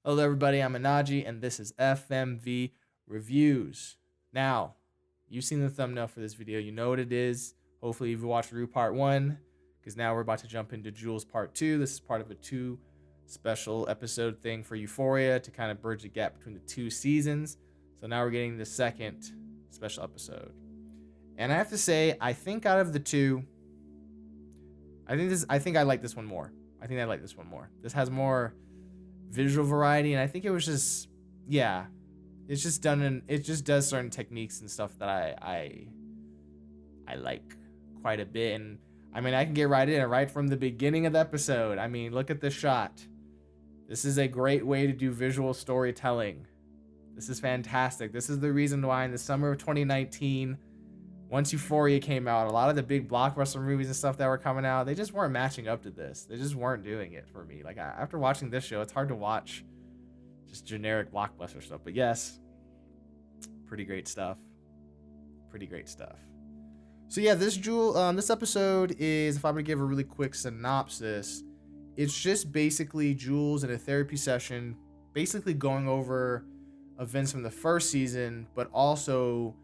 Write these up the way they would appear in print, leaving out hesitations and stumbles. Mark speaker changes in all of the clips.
Speaker 1: Hello, everybody. I'm Anaji, and this is FMV Reviews. Now, you've seen the thumbnail for this video. You know what it is. Hopefully, you've watched Rue Part 1, because now we're about to jump into Jules Part 2. This is part of a 2 special episode thing for Euphoria to kind of bridge the gap between the 2 seasons. So now we're getting the second special episode. And I have to say, I think out of the 2, I think I like this one more. This has more visual variety, and I think it was just, yeah, it's just done in, it just does certain techniques and stuff that I like quite a bit. And I mean, I can get right in right from the beginning of the episode. I mean, look at this shot. This is a great way to do visual storytelling. This is fantastic. This is the reason why in the summer of 2019, once Euphoria came out, a lot of the big blockbuster movies and stuff that were coming out, they just weren't matching up to this. They just weren't doing it for me. Like, after watching this show, it's hard to watch just generic blockbuster stuff. But yes, pretty great stuff. So yeah, this episode is, if I'm gonna give a really quick synopsis, it's just basically Jules in a therapy session, basically going over events from the first season, but also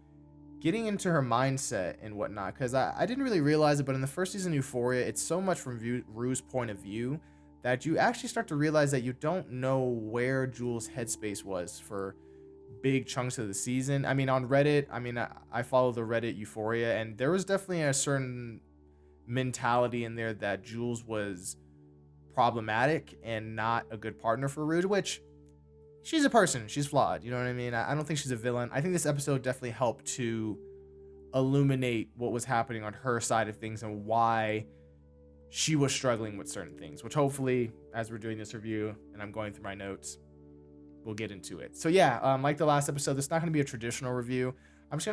Speaker 1: getting into her mindset and whatnot, because I didn't really realize it, but in the first season of Euphoria, it's so much from Rue's point of view that you actually start to realize that you don't know where Jules' headspace was for big chunks of the season. I mean, on Reddit, I follow the Reddit Euphoria, and there was definitely a certain mentality in there that Jules was problematic and not a good partner for Rue, which she's a person. She's flawed. You know what I mean? I don't think she's a villain. I think this episode definitely helped to illuminate what was happening on her side of things and why she was struggling with certain things, which hopefully, as we're doing this review and I'm going through my notes, we'll get into it. So yeah, like the last episode, this is not going to be a traditional review. I just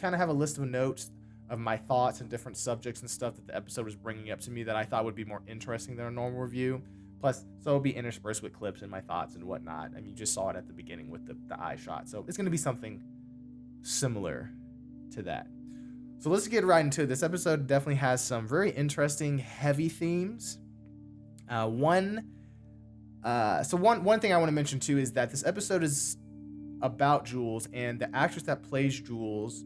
Speaker 1: kind of have a list of notes of my thoughts and different subjects and stuff that the episode was bringing up to me that I thought would be more interesting than a normal review. Plus, so it'll be interspersed with clips and my thoughts and whatnot. I mean, you just saw it at the beginning with the eye shot. So it's going to be something similar to that. So let's get right into it. This episode definitely has some very interesting, heavy themes. One thing I want to mention too is that this episode is about Jules, and the actress that plays Jules,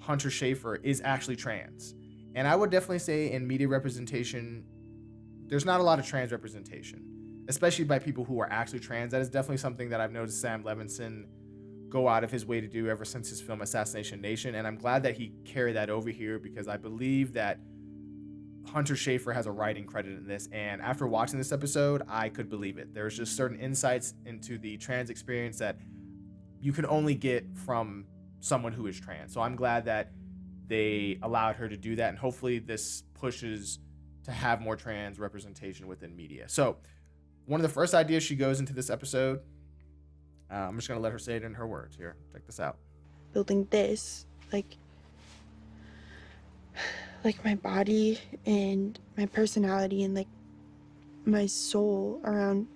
Speaker 1: Hunter Schafer, is actually trans. And I would definitely say in media representation, there's not a lot of trans representation, especially by people who are actually trans. That is definitely something that I've noticed Sam Levinson go out of his way to do ever since his film Assassination Nation, and I'm glad that he carried that over here, because I believe that Hunter Schafer has a writing credit in this, and after watching this episode, I could believe it. There's just certain insights into the trans experience that you can only get from someone who is trans. So I'm glad that they allowed her to do that, and hopefully this pushes to have more trans representation within media. So one of the first ideas she goes into this episode, I'm just gonna let her say it in her words. Here, check this out.
Speaker 2: Building this, like my body and my personality and like my soul around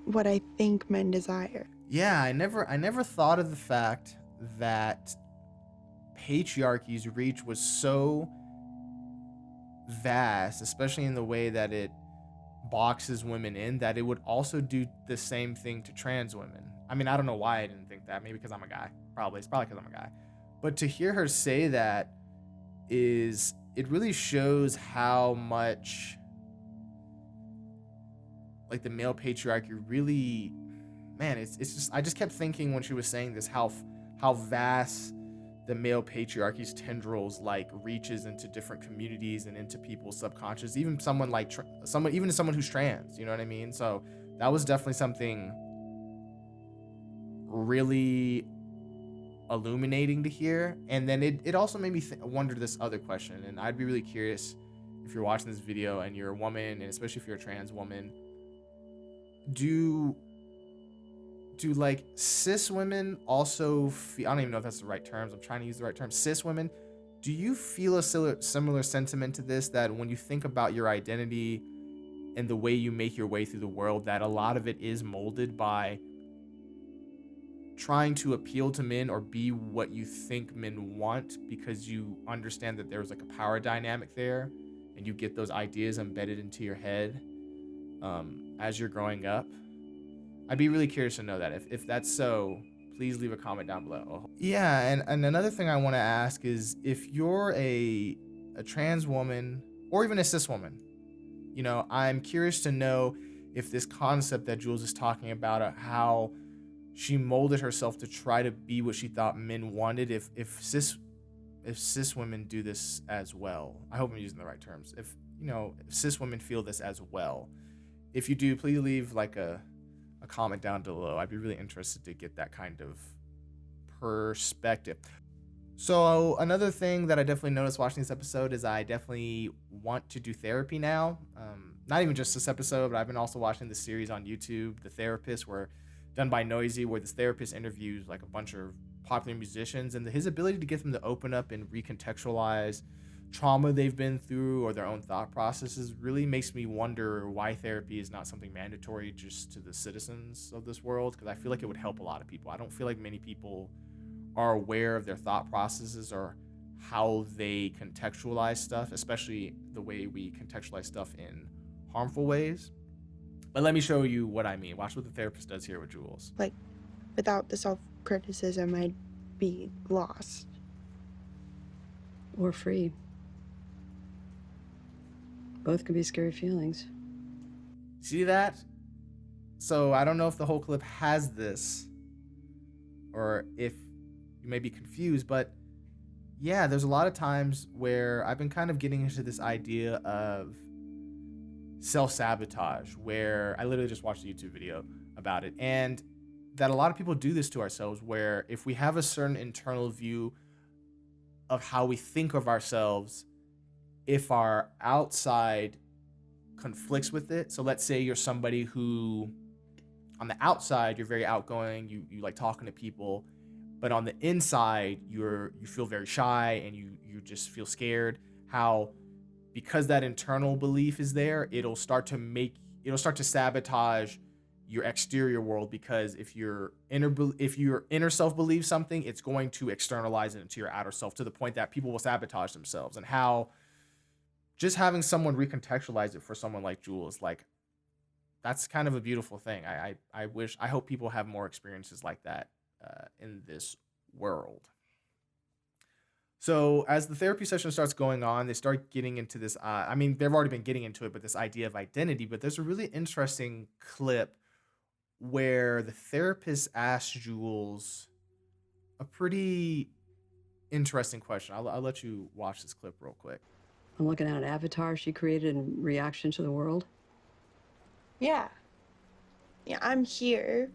Speaker 2: what I think men desire.
Speaker 1: Yeah, I never thought of the fact that patriarchy's reach was so vast, especially in the way that it boxes women in, that it would also do the same thing to trans women. I mean, I don't know why I didn't think that. Maybe because I'm a guy. It's probably because I'm a guy. But to hear her say that it really shows how much like the male patriarchy really, man, it's just, I just kept thinking when she was saying this, how vast the male patriarchy's tendrils like reaches into different communities and into people's subconscious, even someone like someone who's trans, you know what I mean? So that was definitely something really illuminating to hear. And then it also made me wonder this other question, and I'd be really curious if you're watching this video and you're a woman, and especially if you're a trans woman, do like cis women also feel, I don't even know if that's the right terms, I'm trying to use the right term, cis women, do you feel a similar sentiment to this, that when you think about your identity and the way you make your way through the world, that a lot of it is molded by trying to appeal to men or be what you think men want, because you understand that there's like a power dynamic there, and you get those ideas embedded into your head as you're growing up? I'd be really curious to know that. If that's so, please leave a comment down below. Yeah, and another thing I want to ask is if you're a trans woman or even a cis woman, I'm curious to know if this concept that Jules is talking about, how she molded herself to try to be what she thought men wanted, if cis women do this as well. I hope I'm using the right terms. If cis women feel this as well. If you do, please leave like a comment down below. I'd be really interested to get that kind of perspective. So another thing that I definitely noticed watching this episode is I definitely want to do therapy now. Not even just this episode, but I've been also watching the series on YouTube, The Therapist, where done by Noisy, where this therapist interviews like a bunch of popular musicians, and his ability to get them to open up and recontextualize trauma they've been through or their own thought processes really makes me wonder why therapy is not something mandatory just to the citizens of this world, because I feel like it would help a lot of people. I don't feel like many people are aware of their thought processes or how they contextualize stuff, especially the way we contextualize stuff in harmful ways. But let me show you what I mean. Watch what the therapist does here with Jules.
Speaker 2: Like, without the self-criticism, I'd be lost.
Speaker 3: Or free. Both can be scary feelings.
Speaker 1: See that? So I don't know if the whole clip has this or if you may be confused, but yeah, there's a lot of times where I've been kind of getting into this idea of self-sabotage, where I literally just watched a YouTube video about it, and that a lot of people do this to ourselves, where if we have a certain internal view of how we think of ourselves, if our outside conflicts with it. So let's say you're somebody who on the outside you're very outgoing, you like talking to people, but on the inside you feel very shy and you just feel scared. How because that internal belief is there, it'll start to sabotage your exterior world, because if your inner self believes something, it's going to externalize it into your outer self, to the point that people will sabotage themselves. And how just having someone recontextualize it for someone like Jules, like, that's kind of a beautiful thing. I hope people have more experiences like that in this world. So as the therapy session starts going on, they start getting into this, they've already been getting into it, but this idea of identity. But there's a really interesting clip where the therapist asks Jules a pretty interesting question. I'll let you watch this clip real quick.
Speaker 3: I'm looking at an avatar she created in reaction to the world.
Speaker 2: Yeah, I'm here,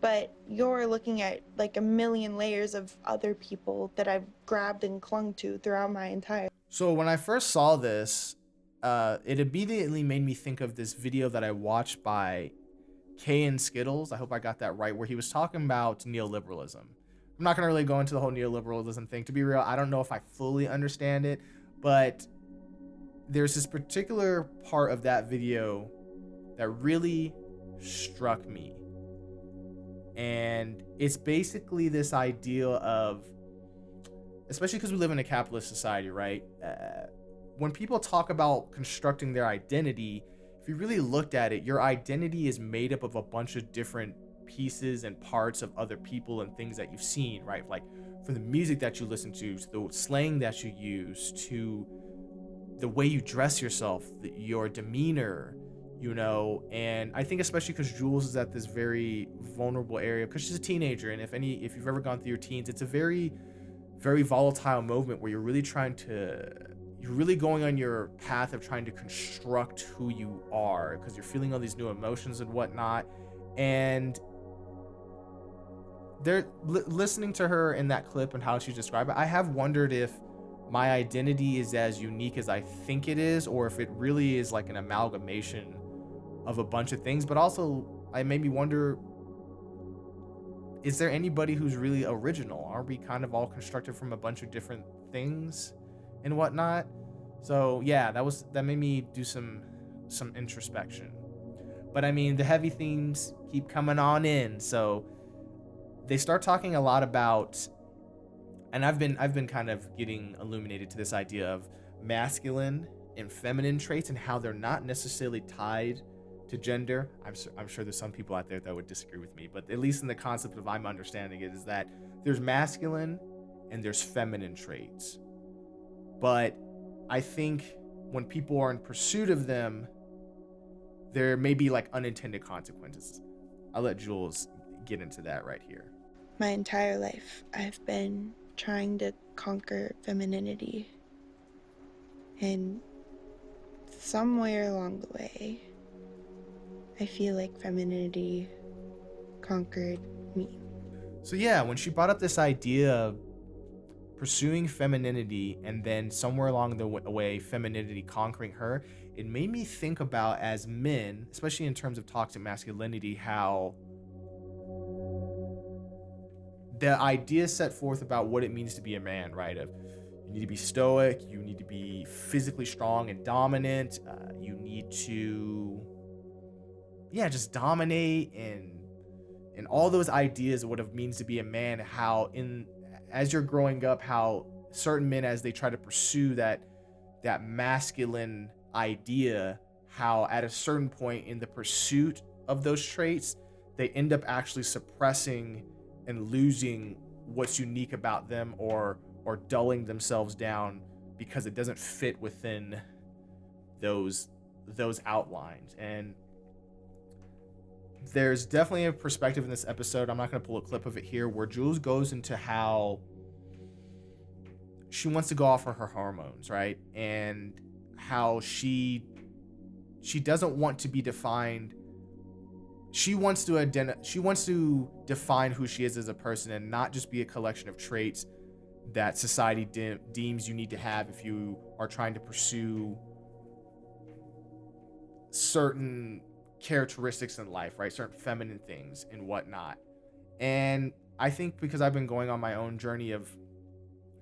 Speaker 2: but you're looking at like a million layers of other people that I've grabbed and clung to throughout my entire.
Speaker 1: So when I first saw this, it immediately made me think of this video that I watched by Kay and Skittles. I hope I got that right, where he was talking about neoliberalism. I'm not gonna really go into the whole neoliberalism thing. To be real, I don't know if I fully understand it, but there's this particular part of that video that really struck me. And it's basically this idea of, especially because we live in a capitalist society, right? When people talk about constructing their identity, if you really looked at it, your identity is made up of a bunch of different pieces and parts of other people and things that you've seen, right? Like from the music that you listen to the slang that you use, to the way you dress yourself, your demeanor, and I think especially because Jules is at this very vulnerable area because she's a teenager, and if you've ever gone through your teens, it's a very, very volatile moment where you're really going on your path of trying to construct who you are, because you're feeling all these new emotions and whatnot. And they're listening to her in that clip and how she described it, I have wondered if my identity is as unique as I think it is, or if it really is like an amalgamation of a bunch of things. But also, it made me wonder, is there anybody who's really original? Are we kind of all constructed from a bunch of different things and whatnot? So yeah, that made me do some introspection. But the heavy themes keep coming on in. So they start talking a lot about, and I've been kind of getting illuminated to this idea of masculine and feminine traits and how they're not necessarily tied to gender. I'm sure there's some people out there that would disagree with me, but at least in the concept of I'm understanding it is that there's masculine and there's feminine traits. But I think when people are in pursuit of them, there may be like unintended consequences. I'll let Jules get into that right here.
Speaker 2: My entire life, I've been trying to conquer femininity. And somewhere along the way, I feel like femininity conquered me.
Speaker 1: So yeah, when she brought up this idea of pursuing femininity and then somewhere along the way, femininity conquering her, it made me think about, as men, especially in terms of toxic masculinity, how the idea set forth about what it means to be a man, right? Of you need to be stoic, you need to be physically strong and dominant, you need to, just dominate, and all those ideas of what it means to be a man. How as you're growing up, how certain men, as they try to pursue that masculine idea, how at a certain point in the pursuit of those traits, they end up actually suppressing and losing what's unique about them, or dulling themselves down because it doesn't fit within those outlines. And there's definitely a perspective in this episode, I'm not going to pull a clip of it here, where Jules goes into how she wants to go off of her hormones, right? And how she doesn't want to be defined. She wants to define who she is as a person, and not just be a collection of traits that society deems you need to have if you are trying to pursue certain characteristics in life, right? Certain feminine things and whatnot. And I think because I've been going on my own journey of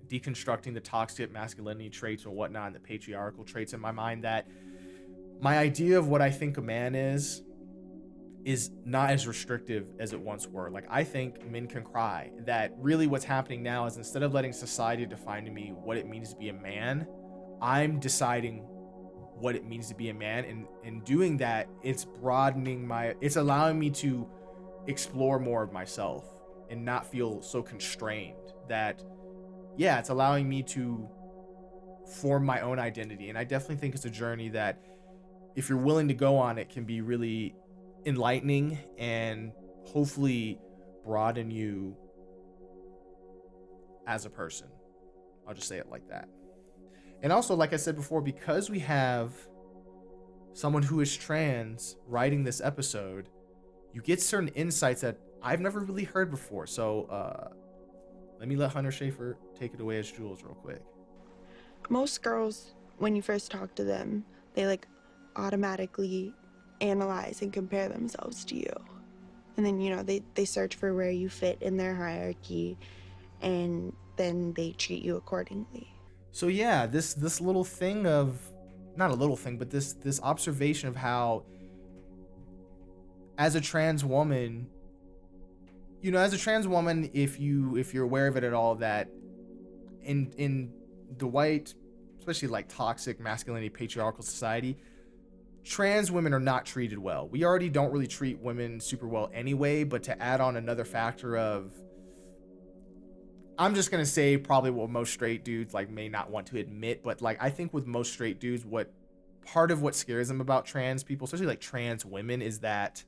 Speaker 1: deconstructing the toxic masculinity traits and whatnot, and the patriarchal traits in my mind, that my idea of what I think a man is not as restrictive as it once were. Like, I think men can cry. That really what's happening now is, instead of letting society define to me what it means to be a man, I'm deciding what it means to be a man. And in doing that, it's allowing me to explore more of myself and not feel so constrained. That, it's allowing me to form my own identity. And I definitely think it's a journey that, if you're willing to go on, it can be really enlightening and hopefully broaden you as a person. I'll just say it like that. And also, like I said before, because we have someone who is trans writing this episode, you get certain insights that I've never really heard before. So let me let Hunter Schafer take it away as Jules real quick.
Speaker 2: Most girls, when you first talk to them, they like automatically analyze and compare themselves to you. And then, they search for where you fit in their hierarchy, and then they treat you accordingly.
Speaker 1: So yeah, this little thing of, not a little thing, but this observation of how, as a trans woman, if you're aware of it at all, that in the white, especially like toxic masculinity, patriarchal society, trans women are not treated well. We already don't really treat women super well anyway, but to add on another factor of, I'm just going to say probably what most straight dudes like may not want to admit, but like I think with most straight dudes, part of what scares them about trans people, especially like trans women, is that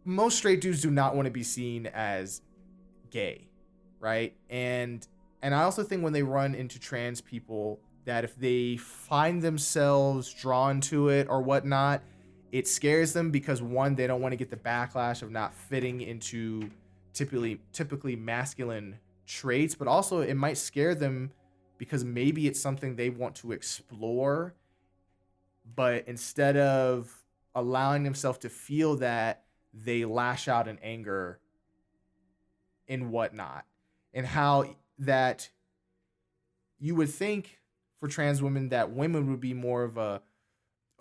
Speaker 1: most straight dudes do not want to be seen as gay, right? And I also think when they run into trans people, that if they find themselves drawn to it or whatnot, it scares them because, one, they don't want to get the backlash of not fitting into typically masculine traits, but also it might scare them because maybe it's something they want to explore, but instead of allowing themselves to feel that, they lash out in anger and whatnot. And how that you would think for trans women that women would be more of a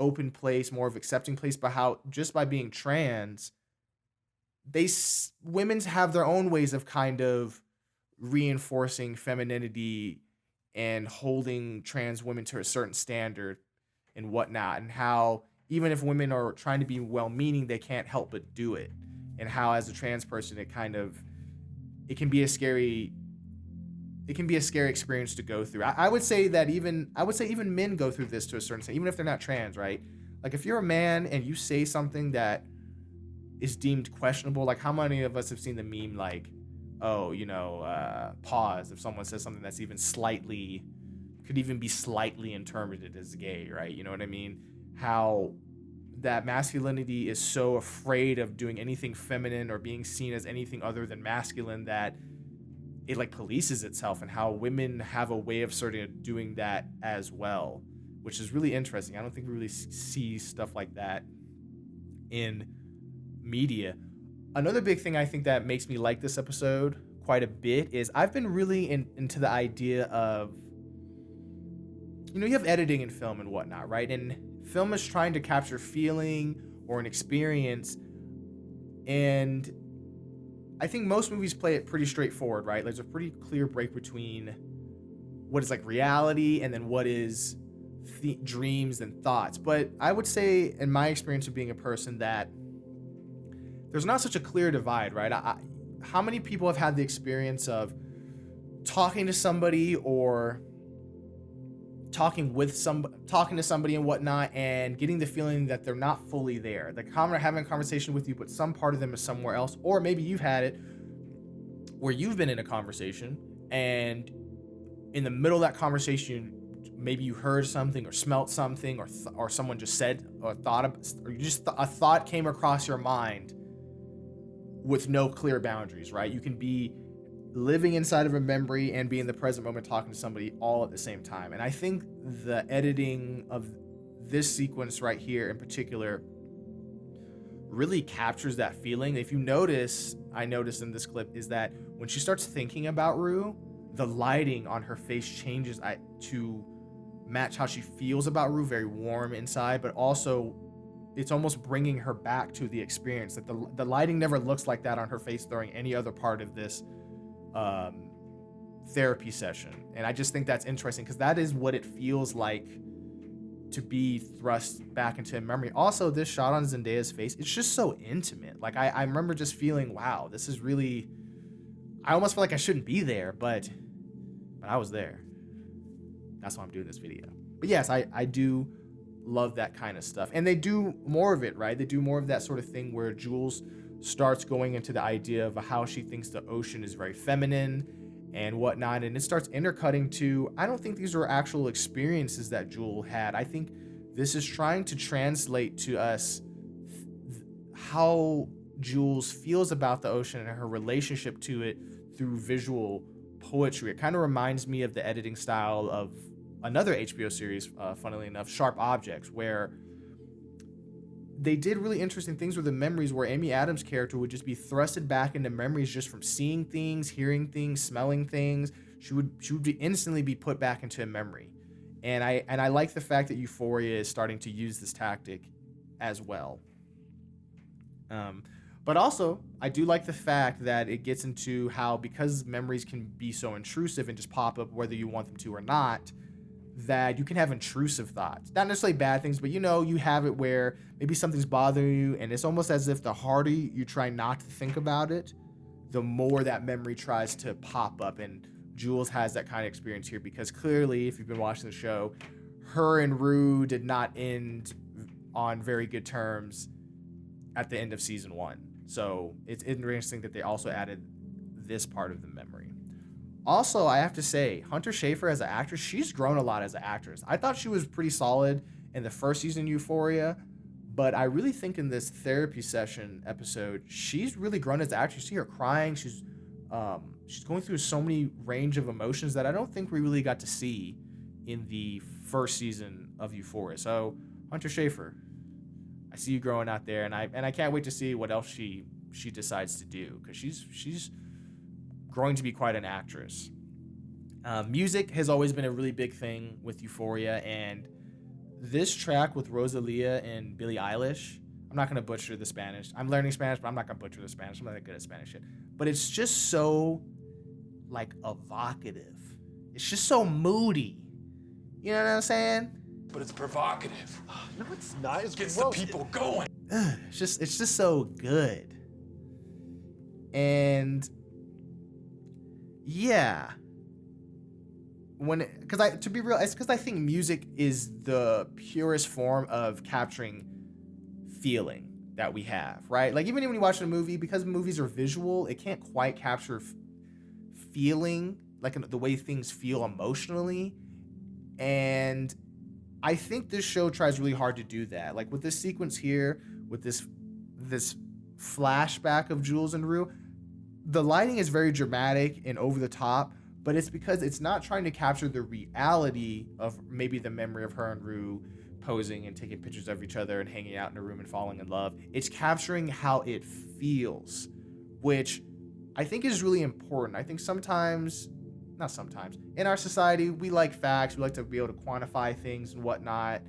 Speaker 1: open place, more of accepting place, but how just by being trans, women have their own ways of kind of reinforcing femininity and holding trans women to a certain standard and whatnot, and how even if women are trying to be well-meaning, they can't help but do it, and how as a trans person it can be a scary experience to go through. I would say even men go through this to a certain extent, even if they're not trans, right? Like if you're a man and you say something that is deemed questionable, like how many of us have seen the meme like, oh, pause if someone says something that's could even be slightly interpreted as gay, right? You know what I mean? How that masculinity is so afraid of doing anything feminine or being seen as anything other than masculine that it like polices itself, and how women have a way of sort of doing that as well, which is really interesting. I don't think we really see stuff like that in media. Another big thing I think that makes me like this episode quite a bit is I've been really into the idea of, you have editing in film and whatnot, right? And film is trying to capture feeling or an experience, and I think most movies play it pretty straightforward, right? There's a pretty clear break between what is like reality and then what is dreams and thoughts. But I would say, in my experience of being a person, that there's not such a clear divide, right? How many people have had the experience of talking to somebody or talking to somebody and whatnot, and getting the feeling that they're not fully there? They're having a conversation with you, but some part of them is somewhere else. Or maybe you've had it where you've been in a conversation, and in the middle of that conversation, maybe you heard something or smelt something, or someone just said or thought of, or a thought came across your mind with no clear boundaries, right? You can be living inside of a memory and be in the present moment talking to somebody all at the same time. And I think the editing of this sequence right here in particular really captures that feeling. If you notice, I noticed in this clip, is that when she starts thinking about Rue, the lighting on her face changes to match how she feels about Rue, very warm inside, but also it's almost bringing her back to the experience. That the lighting never looks like that on her face during any other part of this therapy session. And I just think that's interesting, because that is what it feels like to be thrust back into a memory. Also, this shot on Zendaya's face, it's just so intimate. Like I remember just feeling, wow, this is really, I almost feel like I shouldn't be there, but I was there. That's why I'm doing this video. But yes, I do love that kind of stuff. And they do more of it, right? They do more of that sort of thing where Jules starts going into the idea of how she thinks the ocean is very feminine and whatnot, and it starts intercutting to, I don't think these are actual experiences that Jules had. I think this is trying to translate to us how Jules feels about the ocean and her relationship to it through visual poetry. It kind of reminds me of the editing style of another HBO series, funnily enough, Sharp Objects, where they did really interesting things with the memories, where Amy Adams' character would just be thrusted back into memories just from seeing things, hearing things, smelling things. She would be instantly be put back into a memory. And I like the fact that Euphoria is starting to use this tactic as well. But also, I do like the fact that it gets into how, because memories can be so intrusive and just pop up whether you want them to or not, that you can have intrusive thoughts. Not necessarily bad things, but you have it where maybe something's bothering you, and it's almost as if the harder you try not to think about it, the more that memory tries to pop up. And Jules has that kind of experience here, because clearly, if you've been watching the show, her and Rue did not end on very good terms at the end of season 1. So it's interesting that they also added this part of the memory. Also, I have to say, Hunter Schafer as an actress, she's grown a lot as an actress. I thought she was pretty solid in the first season of Euphoria, but I really think in this therapy session episode, she's really grown as an actress. You see her crying. She's going through so many range of emotions that I don't think we really got to see in the first season of Euphoria. So, Hunter Schafer, I see you growing out there, and I can't wait to see what else she decides to do, because she's growing to be quite an actress. Music has always been a really big thing with Euphoria, and this track with Rosalia and Billie Eilish, I'm not going to butcher the Spanish. I'm learning Spanish, but I'm not going to butcher the Spanish. I'm not that good at Spanish shit. But it's just so, like, evocative. It's just so moody. You know what I'm saying?
Speaker 4: But it's provocative.
Speaker 5: No, it's not. It's
Speaker 4: Gets
Speaker 5: gross.
Speaker 4: the people going.
Speaker 1: It's just so good. And yeah, to be real, it's because I think music is the purest form of capturing feeling that we have, right? Like even when you watch a movie, because movies are visual, it can't quite capture feeling, like the way things feel emotionally. And I think this show tries really hard to do that. Like with this sequence here, with this flashback of Jules and Rue, the lighting is very dramatic and over the top, but it's because it's not trying to capture the reality of maybe the memory of her and Rue posing and taking pictures of each other and hanging out in a room and falling in love. It's capturing how it feels, which I think is really important. I think not sometimes, in our society, we like facts, we like to be able to quantify things and whatnot.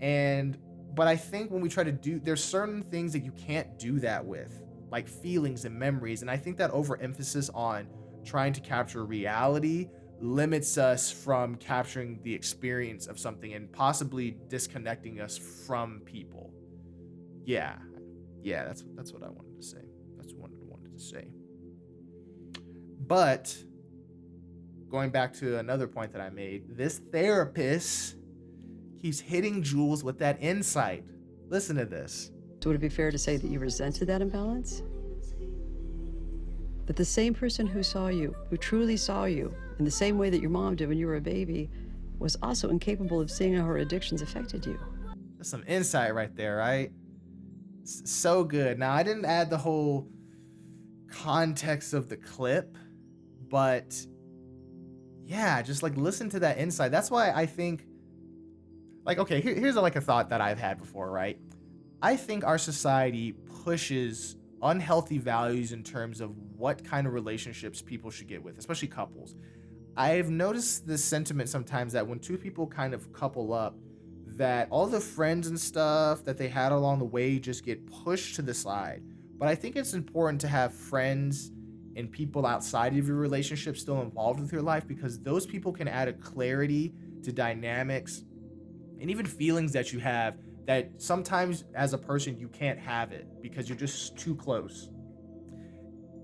Speaker 1: But I think when we try to there's certain things that you can't do that with, like feelings and memories. And I think that overemphasis on trying to capture reality limits us from capturing the experience of something and possibly disconnecting us from people. Yeah, that's what I wanted to say. That's what I wanted to say. But going back to another point that I made, this therapist keeps hitting Jules with that insight. Listen to this.
Speaker 3: So would it be fair to say that you resented that imbalance? That the same person who saw you, who truly saw you, in the same way that your mom did when you were a baby, was also incapable of seeing how her addictions affected you.
Speaker 1: That's some insight right there, right? So good. Now, I didn't add the whole context of the clip, but yeah, just like listen to that insight. That's why I think, like, okay, here's like a thought that I've had before, right? I think our society pushes unhealthy values in terms of what kind of relationships people should get with, especially couples. I've noticed this sentiment sometimes that when two people kind of couple up, that all the friends and stuff that they had along the way just get pushed to the side. But I think it's important to have friends and people outside of your relationship still involved with your life, because those people can add a clarity to dynamics and even feelings that you have that sometimes as a person you can't have it because you're just too close.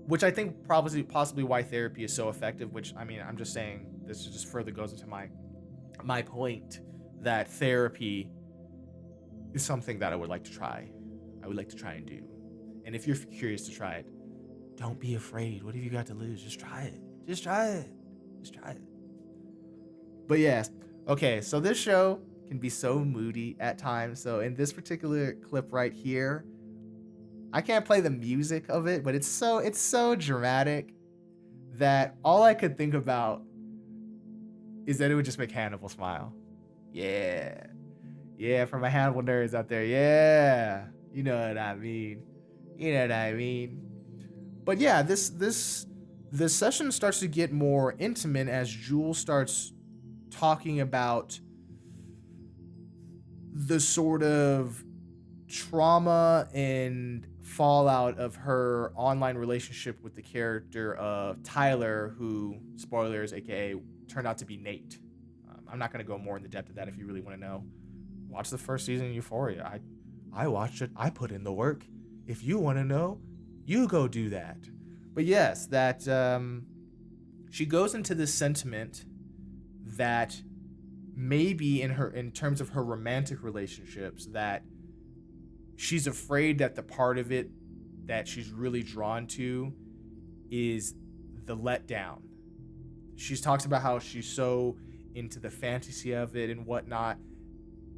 Speaker 1: Which I think possibly why therapy is so effective, which, I mean, I'm just saying, this just further goes into my point that therapy is something that I would like to try. I would like to try and do. And if you're curious to try it, don't be afraid. What have you got to lose? Just try it. Just try it. Just try it. But yes, okay, so this show can be so moody at times. So in this particular clip right here, I can't play the music of it, but it's so dramatic that all I could think about is that it would just make Hannibal smile. Yeah, for my Hannibal nerds out there, yeah, you know what I mean. But yeah, this session starts to get more intimate as Jules starts talking about the sort of trauma and fallout of her online relationship with the character of Tyler, who, spoilers, aka turned out to be Nate. I'm not going to go more in the depth of that. If you really want to know, watch the first season of Euphoria. I watched it. I put in the work. If you want to know, you go do that. But yes, that she goes into this sentiment that maybe in terms of her romantic relationships, that she's afraid that the part of it that she's really drawn to is the letdown. She talks about how she's so into the fantasy of it and whatnot,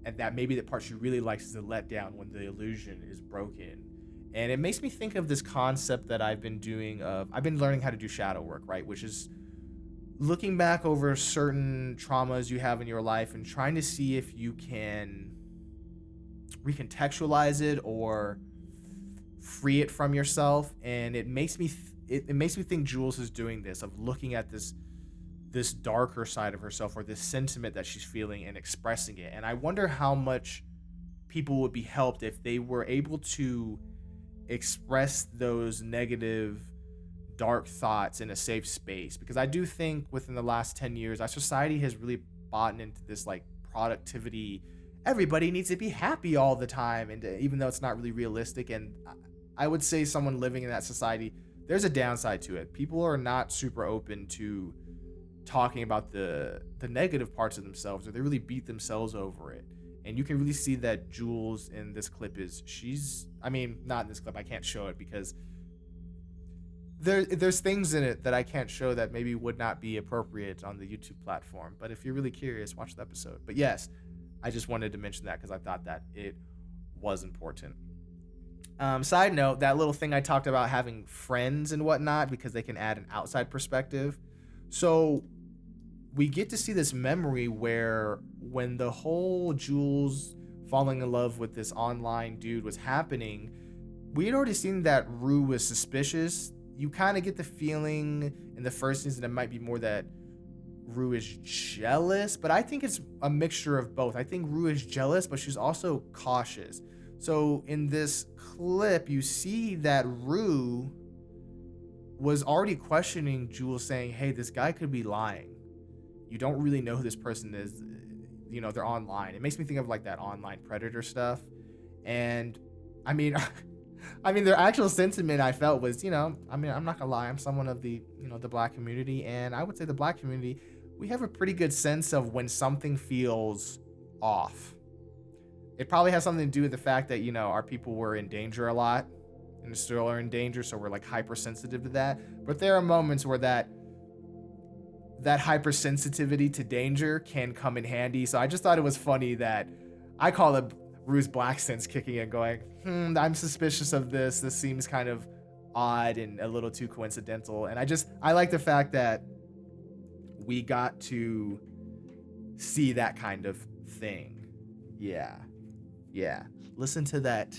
Speaker 1: and that maybe the part she really likes is the letdown when the illusion is broken. And it makes me think of this concept that I've been learning how to do shadow work, right? Which is looking back over certain traumas you have in your life and trying to see if you can recontextualize it or free it from yourself. And it makes me think Jules is doing this, of looking at this darker side of herself, or this sentiment that she's feeling and expressing it. And I wonder how much people would be helped if they were able to express those negative, dark thoughts in a safe space. Because I do think within the last 10 years, our society has really bought into this like productivity everybody needs to be happy all the time, and even though it's not really realistic. And I would say someone living in that society, there's a downside to it. People are not super open to talking about the negative parts of themselves, or they really beat themselves over it. And you can really see that Jules in this clip not in this clip, I can't show it because there's things in it that I can't show that maybe would not be appropriate on the YouTube platform. But if you're really curious, watch the episode. But yes, I just wanted to mention that because I thought that it was important. Side note, that little thing I talked about having friends and whatnot, because they can add an outside perspective. So we get to see this memory where when the whole Jules falling in love with this online dude was happening, we had already seen that Rue was suspicious. You kind of get the feeling in the first season it might be more that Rue is jealous, but I think it's a mixture of both. I think Rue is jealous, but she's also cautious. So in this clip, you see that Rue was already questioning Jules, saying, hey, this guy could be lying. You don't really know who this person is. You know, they're online. It makes me think of like that online predator stuff. And I mean, their actual sentiment I felt was, I'm not gonna lie, I'm someone of the Black community. And I would say the Black community, we have a pretty good sense of when something feels off. It probably has something to do with the fact that, our people were in danger a lot and still are in danger. So we're like hypersensitive to that. But there are moments where that hypersensitivity to danger can come in handy. So I just thought it was funny that I call it Rue's Black sense kicking in, going, I'm suspicious of this. This seems kind of odd and a little too coincidental. And I like the fact that we got to see that kind of thing. Yeah. Listen to that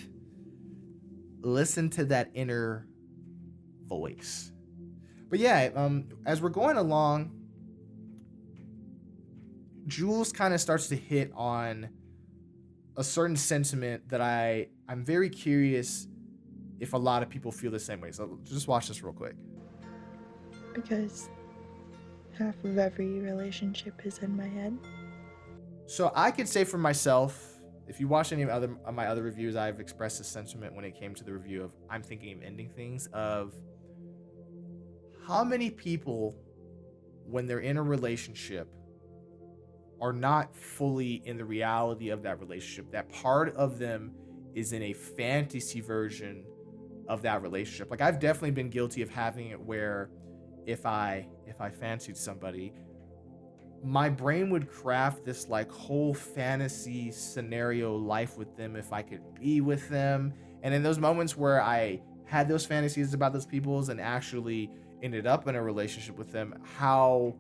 Speaker 1: inner voice. But yeah, as we're going along, Jules kind of starts to hit on a certain sentiment that I'm very curious if a lot of people feel the same way. So just watch this real quick.
Speaker 2: Because half of every relationship is in my head.
Speaker 1: So I could say for myself, if you watch any of my other reviews, I've expressed this sentiment when it came to the review of I'm thinking of ending things, of how many people, when they're in a relationship, are not fully in the reality of that relationship. That part of them is in a fantasy version of that relationship. Like, I've definitely been guilty of having it where if I fancied somebody, my brain would craft this like whole fantasy scenario life with them if I could be with them. And in those moments where I had those fantasies about those peoples and actually ended up in a relationship with them, how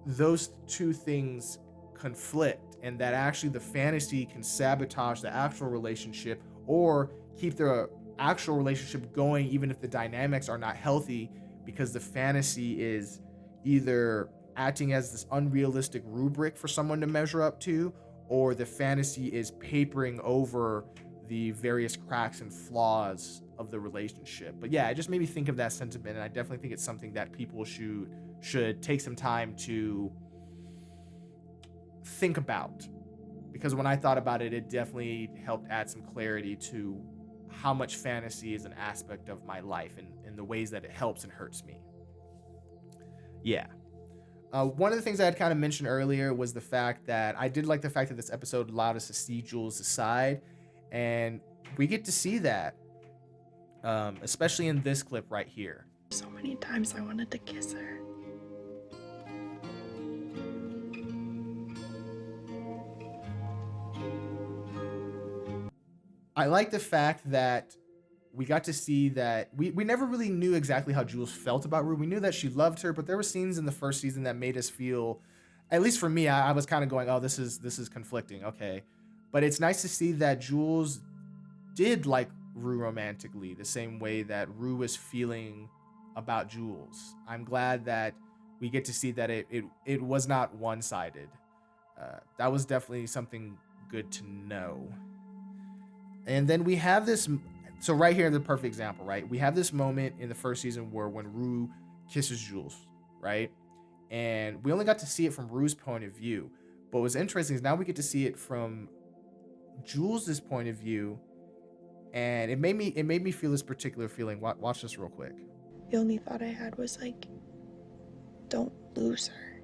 Speaker 1: those two things conflict, and that actually the fantasy can sabotage the actual relationship or keep the actual relationship going even if the dynamics are not healthy, because the fantasy is either acting as this unrealistic rubric for someone to measure up to, or the fantasy is papering over the various cracks and flaws of the relationship. But yeah, it just made me think of that sentiment, and I definitely think it's something that people should take some time to think about, because when I thought about it, it definitely helped add some clarity to how much fantasy is an aspect of my life and the ways that it helps and hurts me. Yeah. One of the things I had kind of mentioned earlier was the fact that I did like the fact that this episode allowed us to see Jules' side, and we get to see that, especially in this clip right here.
Speaker 2: So many times I wanted to kiss her.
Speaker 1: I like the fact that we got to see that we never really knew exactly how Jules felt about Rue. We knew that she loved her, but there were scenes in the first season that made us feel, at least for me, I was kind of going, oh, this is conflicting. Okay. But it's nice to see that Jules did like Rue romantically, the same way that Rue was feeling about Jules. I'm glad that we get to see that it was not one-sided. That was definitely something good to know. And then we have this, so right here, the perfect example, right? We have this moment in the first season where when Rue kisses Jules, right? And we only got to see it from Rue's point of view. But what's interesting is now we get to see it from Jules' point of view, and it made me feel this particular feeling. Watch this real quick.
Speaker 2: The only thought I had was like, don't lose her.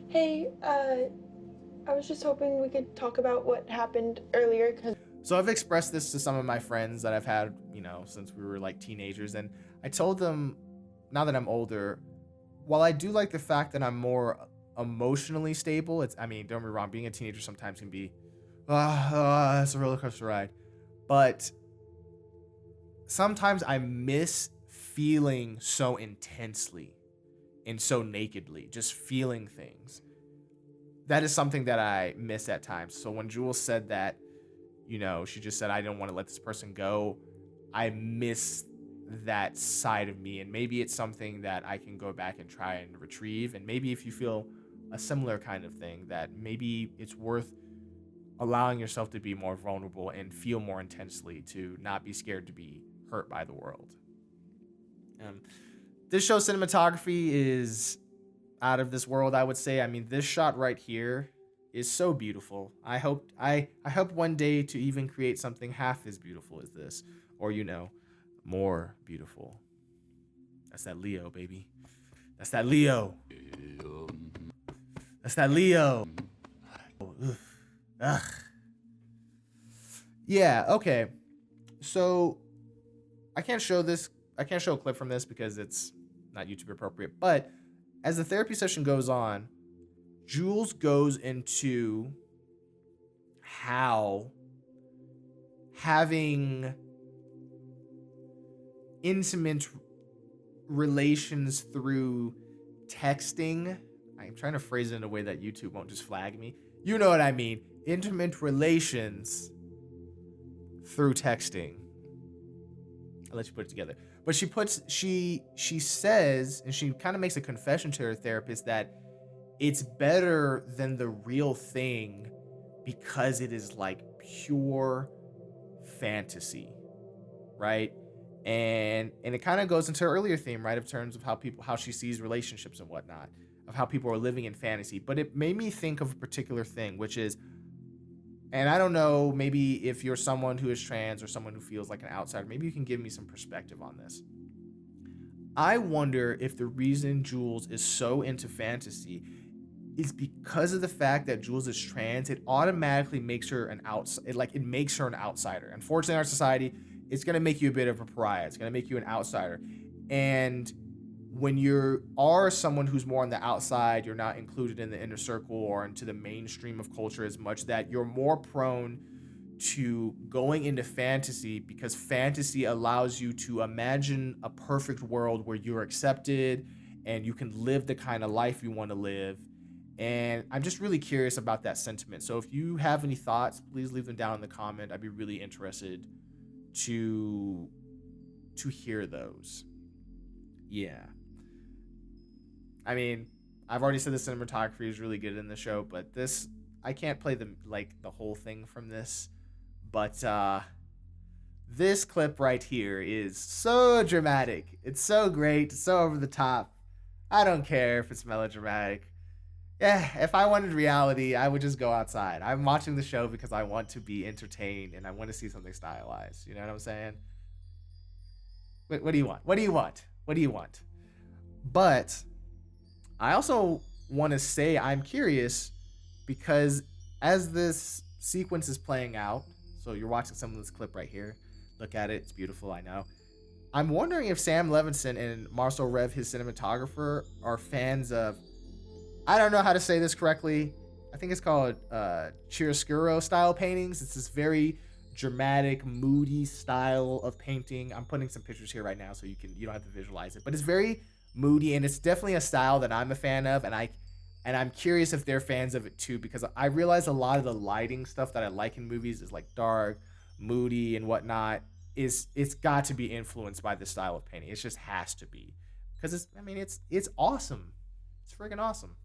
Speaker 2: Hey, I was just hoping we could talk about what happened earlier, because
Speaker 1: So I've expressed this to some of my friends that I've had, since we were like teenagers, and I told them, now that I'm older, while I do like the fact that I'm more emotionally stable, don't get me wrong, being a teenager sometimes can be, it's a roller coaster ride, but sometimes I miss feeling so intensely and so nakedly, just feeling things. That is something that I miss at times. So when Jules said that, she just said, I don't want to let this person go, I miss that side of me. And maybe it's something that I can go back and try and retrieve. And maybe if you feel a similar kind of thing, that maybe it's worth allowing yourself to be more vulnerable and feel more intensely, to not be scared to be hurt by the world. This show's cinematography is out of this world, I would say. This shot right here is so beautiful. I hope one day to even create something half as beautiful as this, or more beautiful. That's that Leo, baby. That's that Leo. That's that Leo. Ugh. Yeah, okay. So I can't show a clip from this because it's not YouTube appropriate, but as the therapy session goes on, Jules goes into how having intimate relations through texting, I'm trying to phrase it in a way that YouTube won't just flag me. You know what I mean. Intimate relations through texting. I'll let you put it together. But she says, and she kind of makes a confession to her therapist, that it's better than the real thing because it is like pure fantasy, right? And it kind of goes into her earlier theme, right, of terms of how she sees relationships and whatnot, of how people are living in fantasy. But it made me think of a particular thing, which is, and I don't know, maybe if you're someone who is trans or someone who feels like an outsider, maybe you can give me some perspective on this. I wonder if the reason Jules is so into fantasy is because of the fact that Jules is trans. It automatically makes her an it makes her an outsider. Unfortunately, in our society, it's going to make you a bit of a pariah. It's going to make you an outsider. And when you are someone who's more on the outside, you're not included in the inner circle or into the mainstream of culture as much, that you're more prone to going into fantasy, because fantasy allows you to imagine a perfect world where you're accepted and you can live the kind of life you want to live. And I'm just really curious about that sentiment. So if you have any thoughts, please leave them down in the comment. I'd be really interested to hear those. Yeah. I've already said the cinematography is really good in the show, but this, I can't play the whole thing from this, but this clip right here is so dramatic. It's so great. It's so over the top. I don't care if it's melodramatic. Yeah, if I wanted reality, I would just go outside. I'm watching the show because I want to be entertained and I want to see something stylized. You know what I'm saying? What do you want? What do you want? What do you want? But I also want to say I'm curious, because as this sequence is playing out, so you're watching some of this clip right here. Look at it. It's beautiful, I know. I'm wondering if Sam Levinson and Marcel Rev, his cinematographer, are fans of, I don't know how to say this correctly. I think it's called chiaroscuro style paintings. It's this very dramatic, moody style of painting. I'm putting some pictures here right now so you don't have to visualize it, but it's very moody, and it's definitely a style that I'm a fan of, and I'm curious if they're fans of it too, because I realize a lot of the lighting stuff that I like in movies is like dark, moody, and whatnot. It's got to be influenced by this style of painting. It just has to be, because it's awesome. It's freaking awesome.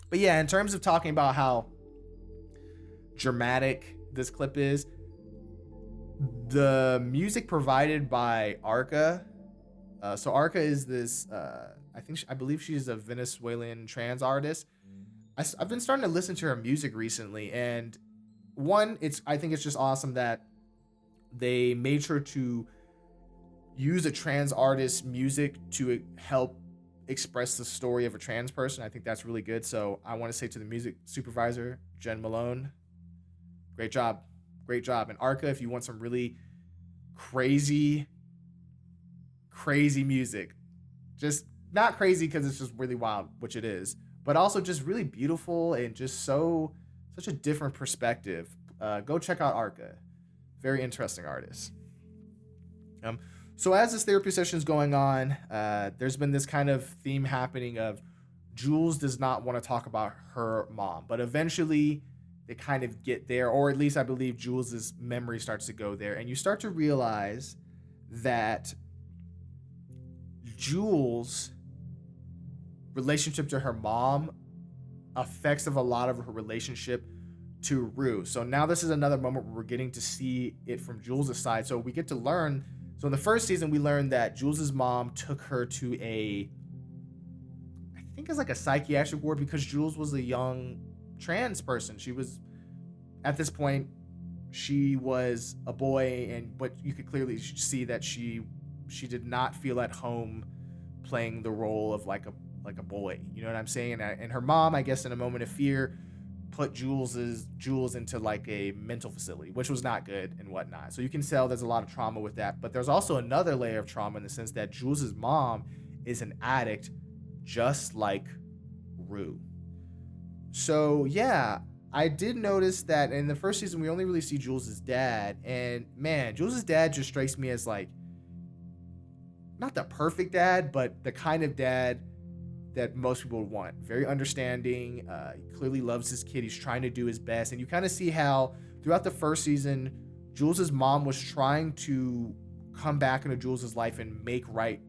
Speaker 1: But yeah, in terms of talking about how dramatic this clip is, the music provided by Arca. So Arca is this, I believe she's a Venezuelan trans artist. I've been starting to listen to her music recently, and one, I think it's just awesome that they made sure to use a trans artist's music to help express the story of a trans person. I think that's really good. So I want to say to the music supervisor, Jen Malone, great job. Great job. And Arca, if you want some really crazy, crazy music, just not crazy because it's just really wild, which it is, but also just really beautiful and just such a different perspective. Go check out Arca. Very interesting artist. So as this therapy session is going on, there's been this kind of theme happening of Jules does not want to talk about her mom, but eventually they kind of get there, or at least I believe Jules's memory starts to go there, and you start to realize that Jules' relationship to her mom affects of a lot of her relationship to Rue. So now this is another moment where we're getting to see it from Jules' side. So we get to learn. So in the first season, we learned that Jules' mom took her to I think it's like a psychiatric ward because Jules was a young trans person. She was, at this point, she was a boy, but you could clearly see that she did not feel at home playing the role of like a boy. You know what I'm saying? And her mom, I guess, in a moment of fear, put Jules into like a mental facility, which was not good and whatnot. So you can tell there's a lot of trauma with that. But there's also another layer of trauma in the sense that Jules's mom is an addict, just like Rue. So yeah, I did notice that in the first season we only really see Jules's dad, and man, Jules's dad just strikes me as like not the perfect dad, but the kind of dad that most people would want. Very understanding, he clearly loves his kid, he's trying to do his best, and you kind of see how throughout the first season Jules's mom was trying to come back into Jules's life and make right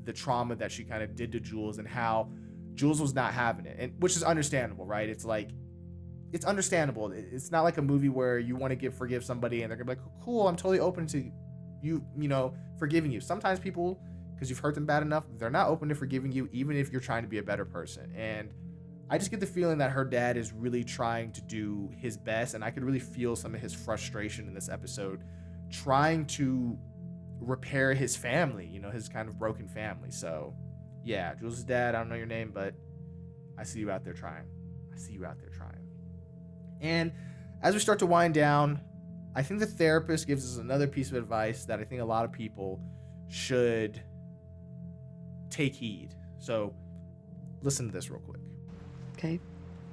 Speaker 1: the trauma that she kind of did to Jules, and how Jules was not having it, and which is understandable, right? It's like, it's understandable. It's not like a movie where you want to forgive somebody and they're gonna be like, cool, I'm totally open to you forgiving you. Sometimes people, because you've hurt them bad enough, they're not open to forgiving you, even if you're trying to be a better person. And I just get the feeling that her dad is really trying to do his best, and I could really feel some of his frustration in this episode, trying to repair his family, his kind of broken family. So yeah, Jules' dad, I don't know your name, but I see you out there trying. And as we start to wind down, I think the therapist gives us another piece of advice that I think a lot of people should take heed. So listen to this real quick.
Speaker 3: Okay?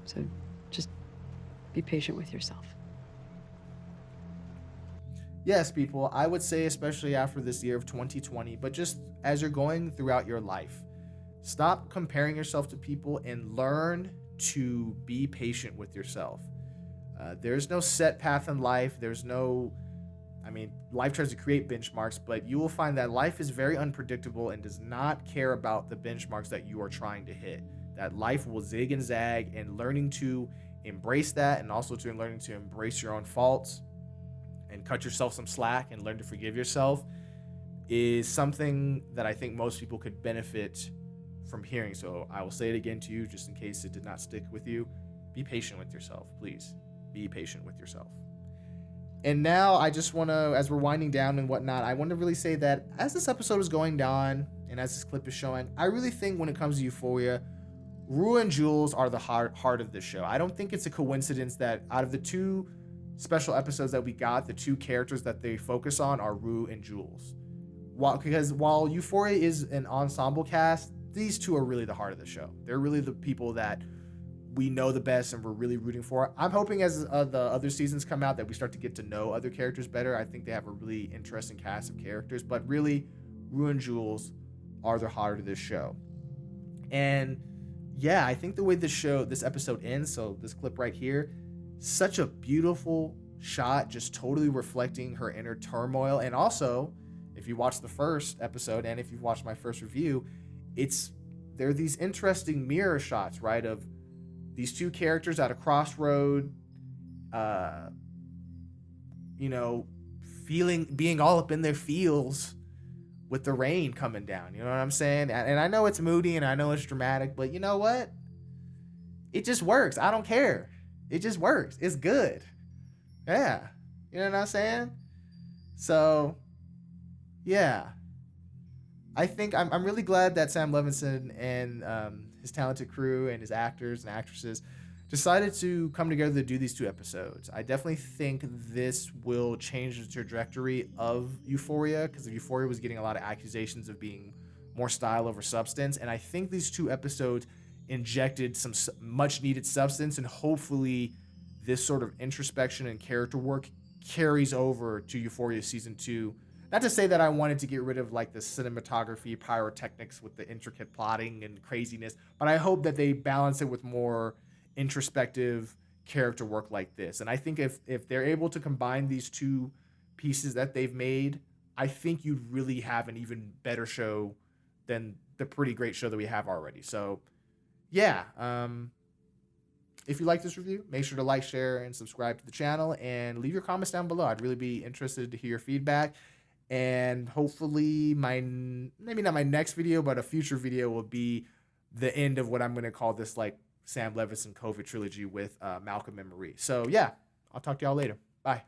Speaker 3: So just be patient with yourself.
Speaker 1: Yes, people, I would say, especially after this year of 2020, but just as you're going throughout your life, stop comparing yourself to people and learn to be patient with yourself. There's no set path in life. Life tries to create benchmarks, but you will find that life is very unpredictable and does not care about the benchmarks that you are trying to hit. That life will zig and zag, and learning to embrace that, and also to learning to embrace your own faults and cut yourself some slack and learn to forgive yourself is something that I think most people could benefit from hearing. So I will say it again to you, just in case it did not stick with you. Be patient with yourself, please. Be patient with yourself. And now I just want to, as we're winding down and whatnot, I want to really say that as this episode is going on and as this clip is showing, I really think when it comes to Euphoria, Rue and Jules are the heart of this show. I don't think it's a coincidence that out of the two special episodes that we got, the two characters that they focus on are Rue and Jules. While Euphoria is an ensemble cast, these two are really the heart of the show. They're really the people that we know the best and we're really rooting for. I'm hoping as the other seasons come out that we start to get to know other characters better. I think they have a really interesting cast of characters, but really, Rue and Jules are the heart of this show. And yeah, I think the way this episode ends, so this clip right here, such a beautiful shot, just totally reflecting her inner turmoil. And also, if you watch the first episode and if you've watched my first review, there are these interesting mirror shots, right, of these two characters at a crossroad, being all up in their feels with the rain coming down. You know what I'm saying? And I know it's moody and I know it's dramatic, but you know what? it just works. I don't care. It just works. It's good. Yeah. You know what I'm saying? So, yeah. I think I'm really glad that Sam Levinson and his talented crew and his actors and actresses decided to come together to do these 2 episodes. I definitely think this will change the trajectory of Euphoria, because Euphoria was getting a lot of accusations of being more style over substance, and I think these 2 episodes injected some much needed substance, and hopefully this sort of introspection and character work carries over to Euphoria season 2. Not to say that I wanted to get rid of like the cinematography, pyrotechnics with the intricate plotting and craziness, but I hope that they balance it with more introspective character work like this. And I think if they're able to combine these 2 pieces that they've made, I think you'd really have an even better show than the pretty great show that we have already. So yeah, if you like this review, make sure to like, share, and subscribe to the channel, and leave your comments down below. I'd really be interested to hear your feedback. And hopefully maybe not my next video, but a future video will be the end of what I'm going to call this like Sam Levinson COVID trilogy with Malcolm and Marie. So yeah, I'll talk to y'all later. Bye.